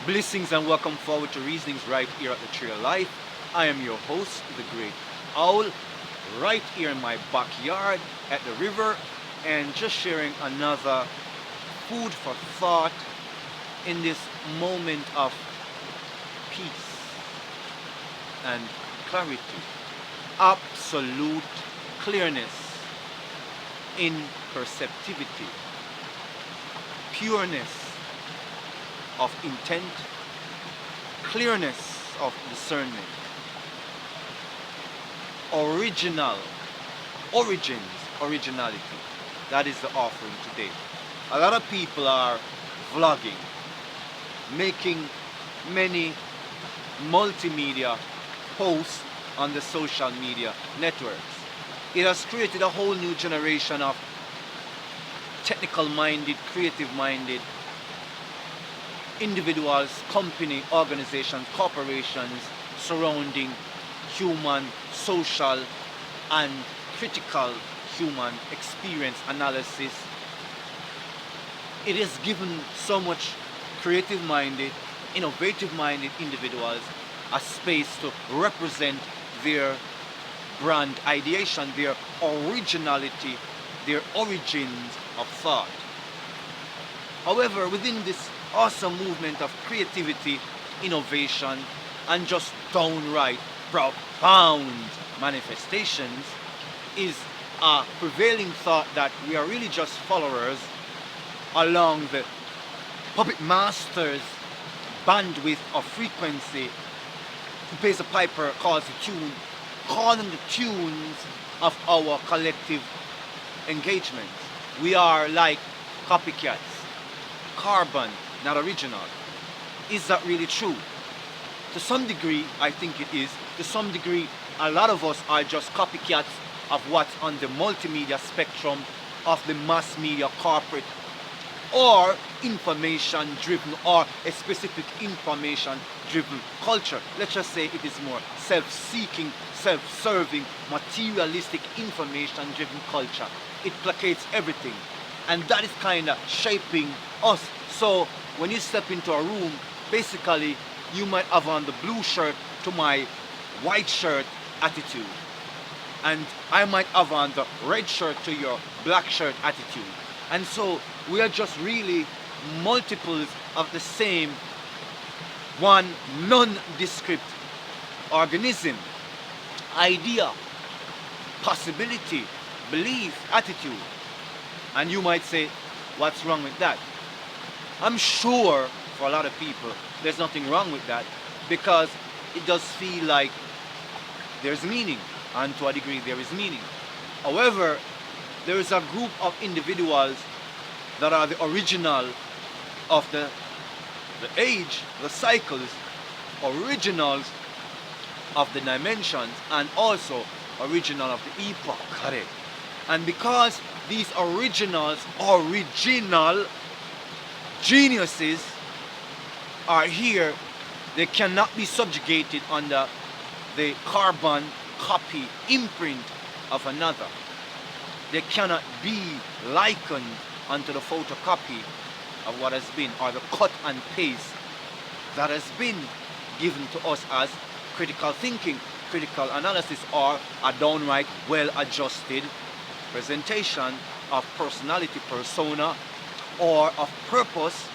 Blessings and welcome forward to Reasonings right here at the Tree of Life. I am your host, the Great Owl, right here in my backyard at the river, and just sharing another food for thought in this moment of peace and clarity, absolute clearness in perceptivity, pureness of intent, clearness of discernment, originality. That is the offering today. A lot of people are vlogging, making many multimedia posts on the social media networks. It has created a whole new generation of technical minded, creative minded individuals, company, organizations, corporations surrounding human, social, and critical human experience analysis. It has given so much creative minded, innovative minded individuals a space to represent their brand ideation, their originality, their origins of thought. However, within this awesome movement of creativity, innovation, and just downright profound manifestations is a prevailing thought that we are really just followers along the puppet master's bandwidth of frequency. Who pays a piper calls the tune, calling the tunes of our collective engagements. We are like copycats, carbon, not original. Is that really true? To some degree, I think it is. To some degree, a lot of us are just copycats of what's on the multimedia spectrum of the mass media corporate or information driven or a specific information driven culture. Let's just say it is more self-seeking, self-serving, materialistic information driven culture. It placates everything, and that is kind of shaping us. So when you step into a room, basically you might have on the blue shirt to my white shirt attitude, and I might have on the red shirt to your black shirt attitude. And so we are just really multiples of the same one nondescript organism, idea, possibility, belief, attitude. And you might say, what's wrong with that? I'm sure for a lot of people there's nothing wrong with that, because it does feel like there's meaning, and to a degree there is meaning. However, there is a group of individuals that are the original of the age, the cycles, originals of the dimensions, and also original of the epoch. Correct. And because these original geniuses are here, they cannot be subjugated under the carbon copy imprint of another. They cannot be likened unto the photocopy of what has been, or the cut and paste that has been given to us as critical thinking, critical analysis, or a downright well-adjusted presentation of personality, persona, or of purpose.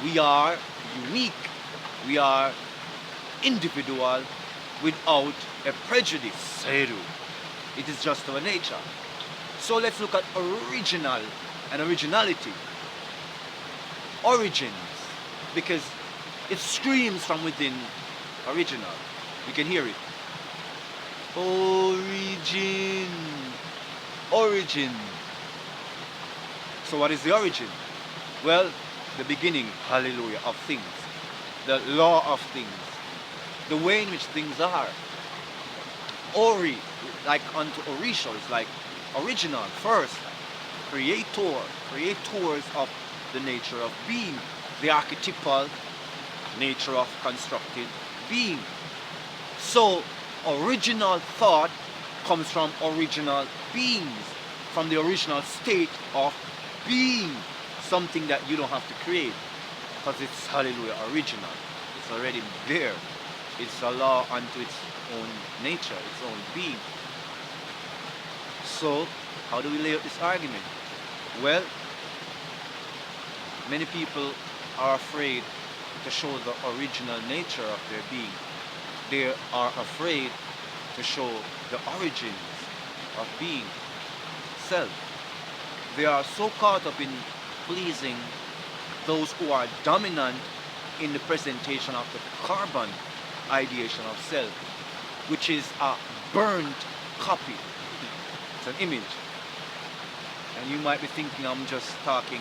We are unique. We are individual without a prejudice. Seru. It is just our nature. So let's look at original and originality. Origins, because it screams from within original. You can hear it. Origin. So what is the origin? Well, the beginning, hallelujah, of things. The law of things. The way in which things are. Ori, like unto Orisha, is like original, first. Creators of the nature of being. The archetypal nature of constructed being. So, original thought comes from original beings, from the original state of being, something that you don't have to create. because it's, hallelujah, original. It's already there. It's a law unto its own nature, its own being. So, how do we lay out this argument? Well, many people are afraid to show the original nature of their being. They are afraid to show the origins of being, self. They are so caught up in pleasing those who are dominant in the presentation of the carbon ideation of self, which is a burnt copy. It's an image. And you might be thinking I'm just talking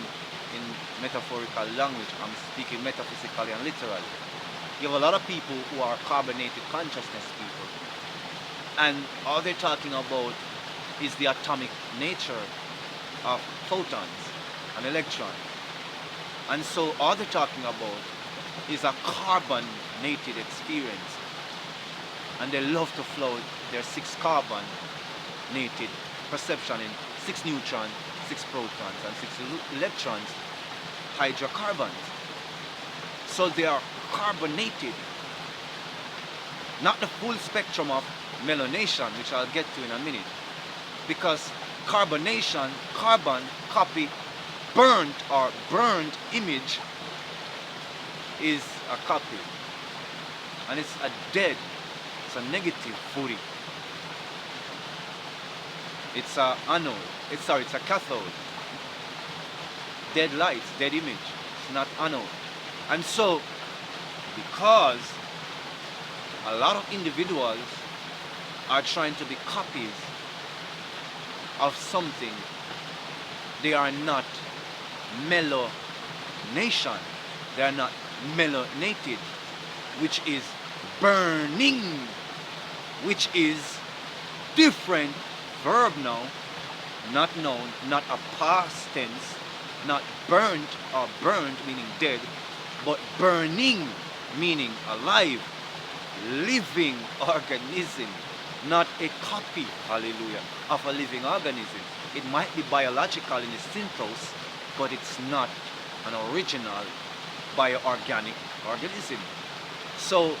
in metaphorical language. I'm speaking metaphysically and literally. You have a lot of people who are carbonated consciousness people. And all they're talking about is the atomic nature of photons and electrons. And so all they're talking about is a carbonated experience. And they love to float their 6 carbonated perception in 6 neutrons, 6 protons, and 6 electrons, hydrocarbons. So they are carbonated. Not the full spectrum of melanation, which I'll get to in a minute. Because carbonation, carbon, copy, burnt or burned image is a copy. And it's a dead, it's a negative footy. It's a anode, it's a cathode. Dead light, dead image, it's not anode. And so, because a lot of individuals are trying to be copies of something, they are not melanation, they are not melanated, which is burning, which is different verb now, not noun, not a past tense, not burnt or burned meaning dead, but burning meaning alive, living organism, not a copy, hallelujah, of a living organism. It might be biological in its synthesis, but it's not an original bioorganic organism. So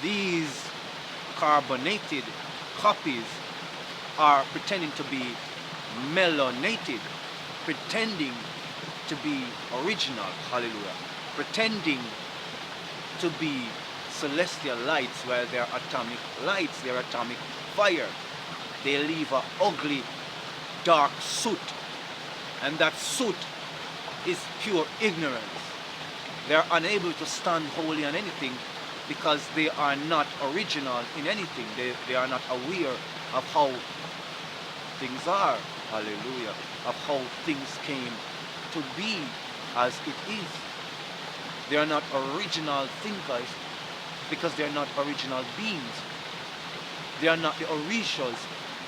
these carbonated copies are pretending to be melanated, pretending to be original, hallelujah, pretending to be celestial lights while they're atomic lights, they're atomic fire. They leave an ugly, dark soot, and that soot is pure ignorance. They're unable to stand holy on anything because they are not original in anything. They are not aware of how things are, hallelujah, of how things came to be as it is. They are not original thinkers because they are not original beings. They are not the orishas,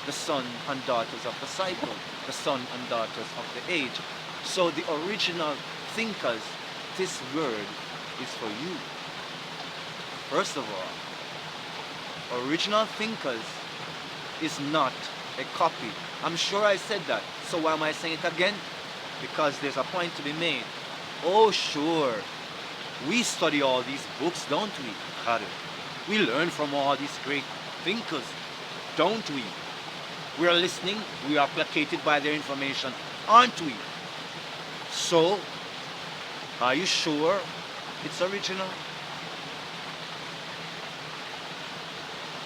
the sons and daughters of the cycle, the sons and daughters of the age. So the original thinkers, this word is for you. First of all, original thinkers is not a copy. I'm sure I said that. So why am I saying it again? Because there's a point to be made. Oh sure, we study all these books, don't we? We learn from all these great thinkers, don't we? We are listening, we are placated by their information, aren't we? So, are you sure it's original?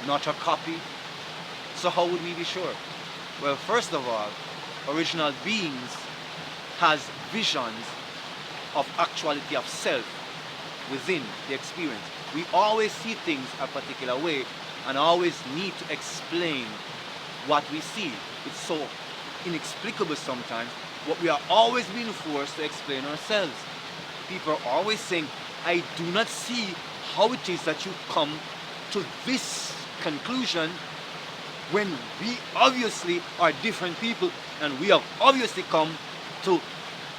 Not a copy? So how would we be sure? Well, first of all, original beings has visions of actuality of self within the experience. We always see things a particular way and always need to explain what we see. It's so inexplicable sometimes, but we are always being forced to explain ourselves. People are always saying, I do not see how it is that you come to this conclusion when we obviously are different people and we have obviously come to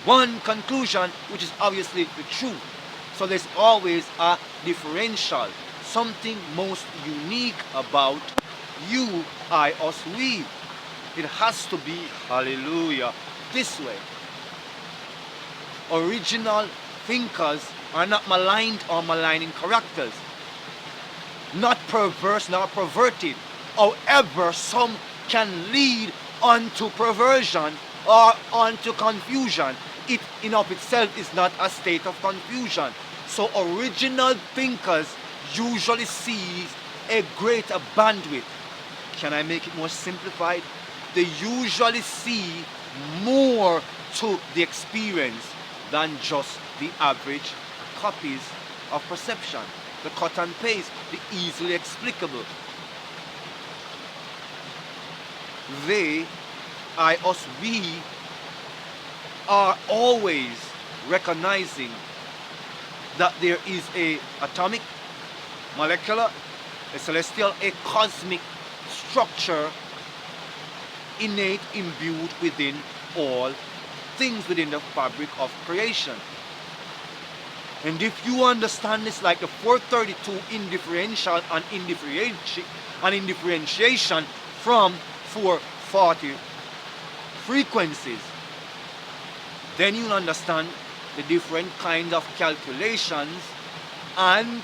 one conclusion which is obviously the truth. So there's always a differential, something most unique about you, I, us, we. It has to be, hallelujah, this way. Original thinkers are not maligned or maligning characters, not perverse nor perverted. However, some can lead onto perversion or onto confusion. It in of itself is not a state of confusion. So original thinkers usually see a greater bandwidth. Can I make it more simplified? They usually see more to the experience than just the average copies of perception, the cut and paste, the easily explicable. They, I, us, we are always recognizing that there is a atomic, molecular, a celestial, a cosmic structure innate, imbued within all things within the fabric of creation. And if you understand this like the 432 indifferential and indifferentiation from 440 frequencies, then you'll understand the different kinds of calculations and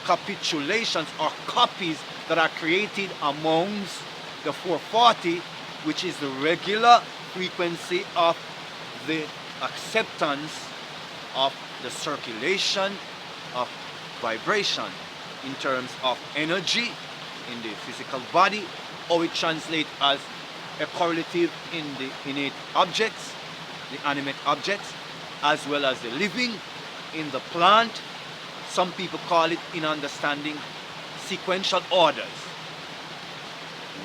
capitulations or copies that are created amongst the 440, which is the regular frequency of the acceptance of the circulation of vibration in terms of energy in the physical body, or it translates as a correlative in the innate objects, the animate objects, as well as the living in the plant. Some people call it, in understanding, sequential orders.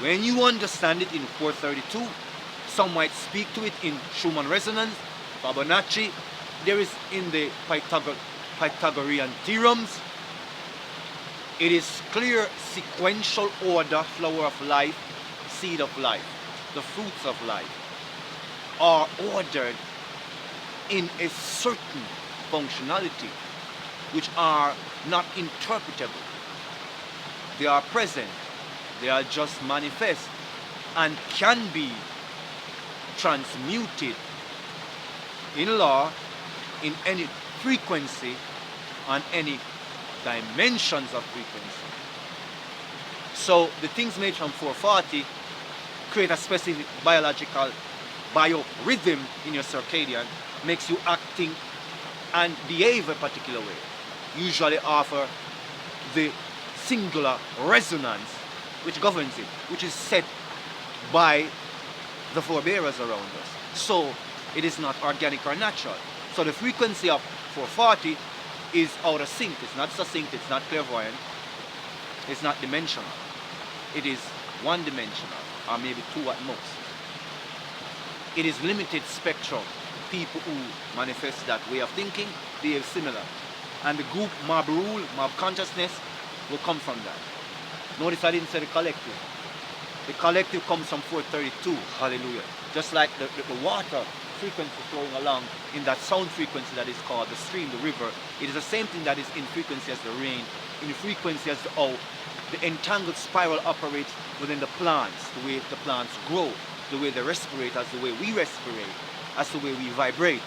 When you understand it in 432, some might speak to it in Schumann resonance, Fibonacci. There is in the Pythagorean theorems. It is clear sequential order, flower of life, seed of life, the fruits of life are ordered in a certain functionality which are not interpretable. They are present, they are just manifest and can be transmuted in law, in any frequency and any dimensions of frequency. So the things made from 440 create a specific biological biorhythm in your circadian, makes you acting and behave a particular way. Usually offer the singular resonance which governs it, which is set by the forebearers around us. So it is not organic or natural. So the frequency of 440 is out of sync. It's not succinct, it's not clairvoyant, it's not dimensional. It is one dimensional, or maybe two at most. It is limited spectrum. People who manifest that way of thinking behave similar. And the group mob rule, mob consciousness will come from that. Notice I didn't say the collective. The collective comes from 432, hallelujah. Just like the water frequency flowing along in that sound frequency that is called the stream, the river. It is the same thing that is in frequency as the rain, in frequency as the entangled spiral operates within the plants, the way the plants grow, the way they respirate, as the way we respirate, as the way we vibrate.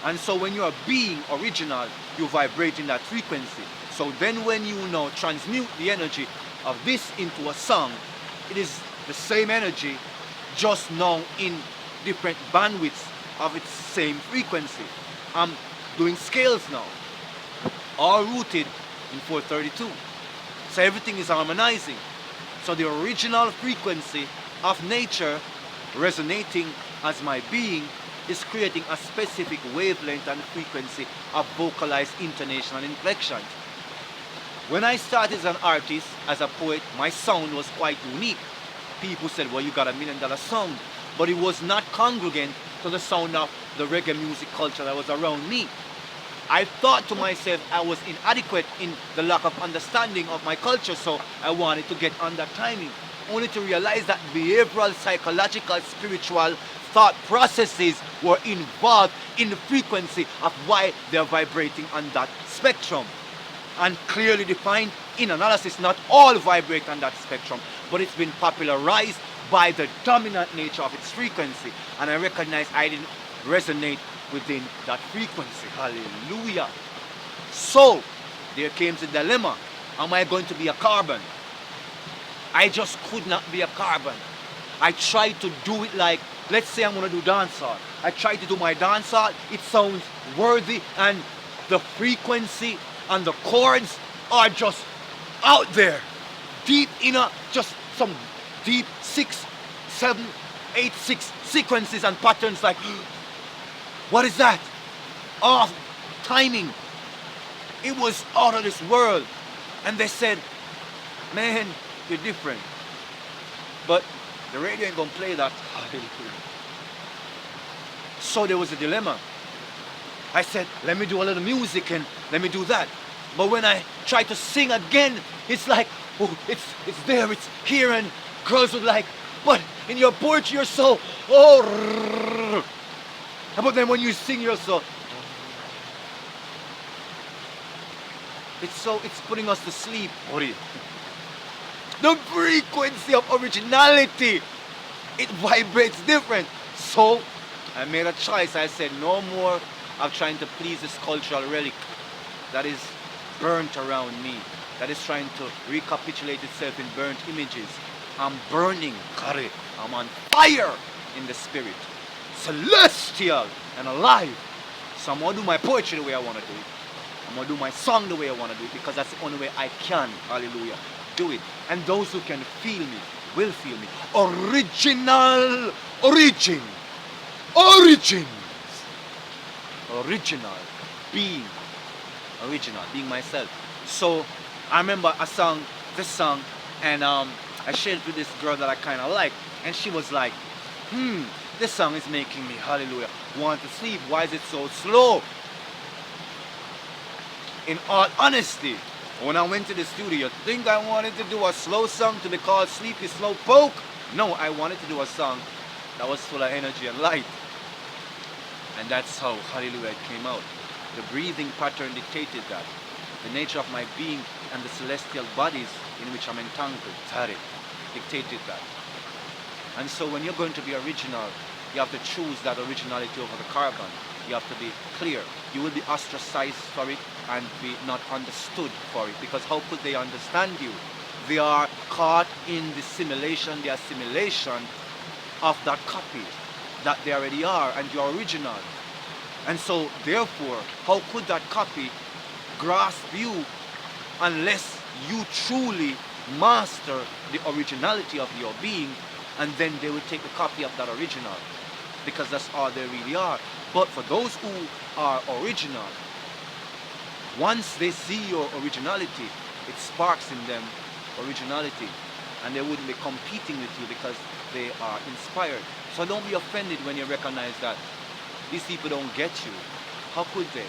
And so when you're being original, you vibrate in that frequency. So then when you now transmute the energy of this into a song, it is the same energy, just now in different bandwidths of its same frequency. I'm doing scales now, all rooted in 432. So everything is harmonizing. So the original frequency of nature resonating as my being is creating a specific wavelength and frequency of vocalized intonation and inflection. When I started as an artist, as a poet, my sound was quite unique. People said, well, you got $1 million sound. But it was not congruent to the sound of the reggae music culture that was around me. I thought to myself I was inadequate in the lack of understanding of my culture, so I wanted to get on that timing, only to realize that behavioral, psychological, spiritual thought processes were involved in the frequency of why they're vibrating on that spectrum. And clearly defined in analysis, not all vibrate on that spectrum, but it's been popularized by the dominant nature of its frequency. And I recognized I didn't resonate within that frequency. Hallelujah. So, there came the dilemma. Am I going to be a carbon? I just could not be a carbon. I tried to do it like, let's say I'm going to do dancehall. I tried to do my dancehall. It sounds worthy, and the frequency and the chords are just out there. Deep inner, just some deep 6, 7, 8, 6 sequences and patterns like, what is that? Off timing. It was out of this world. And they said, man, you're different. But the radio ain't gonna play that. So there was a dilemma. I said, let me do a little music and let me do that. But when I try to sing again, it's like, oh, it's there, it's here, and girls would like, but in your poetry you're so, oh. But then when you sing you're so, it's putting us to sleep. Ori. The frequency of originality, it vibrates different. So I made a choice. I said no more of trying to please this cultural relic that is burnt around me, that is trying to recapitulate itself in burnt images. I'm burning, Kare. I'm on fire in the spirit, celestial and alive. So I'm gonna do my poetry the way I want to do it. I'm gonna do my song the way I want to do it, because that's the only way I can, hallelujah, do it. And those who can feel me will feel me. Original, origin, origins, original, being myself. So I remember this song, and I shared it with this girl that I kind of like, and she was like, this song is making me, hallelujah, want to sleep. Why is it so slow? In all honesty, when I went to the studio, think I wanted to do a slow song to be called Sleepy Slow Poke? No, I wanted to do a song that was full of energy and light. And that's how, hallelujah, it came out. The breathing pattern dictated that. The nature of my being and the celestial bodies in which I'm entangled, Tari, dictated that. And so when you're going to be original, you have to choose that originality over the carbon. You have to be clear. You will be ostracized for it and be not understood for it, because how could they understand you? They are caught in the simulation, the assimilation of that copy that they already are, and you're original. And so therefore, how could that copy grasp you unless you truly master the originality of your being, and then they will take a copy of that original, because that's all they really are. But for those who are original, once they see your originality, it sparks in them originality, and they wouldn't be competing with you because they are inspired. So don't be offended when you recognize that these people don't get you. How could they?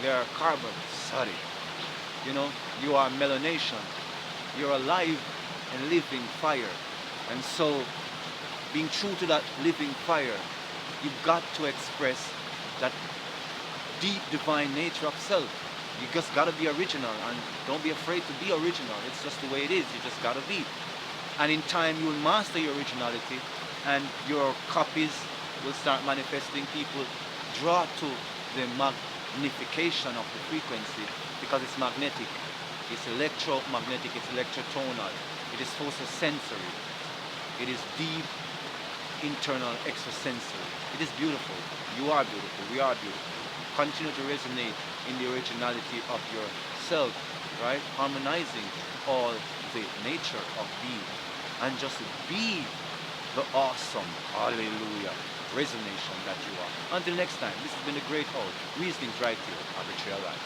They are carbon. Sorry. You know, you are melanation. You're alive and living fire. And so, being true to that living fire, you've got to express that deep divine nature of self. You just gotta be original, and don't be afraid to be original. It's just the way it is. You just gotta be. And in time, you will master your originality, and your copies will start manifesting. People draw to the magnification of the frequency because it's magnetic. It's electromagnetic. It's electrotonal. It is sensory. It is deep, internal, extrasensory. It is beautiful. You are beautiful. We are beautiful. Continue to resonate in the originality of yourself, right? Harmonizing all the nature of being, and just be the awesome, hallelujah, resonation that you are. Until next time, this has been a great out. Reasonings right here, Arbitrary Life.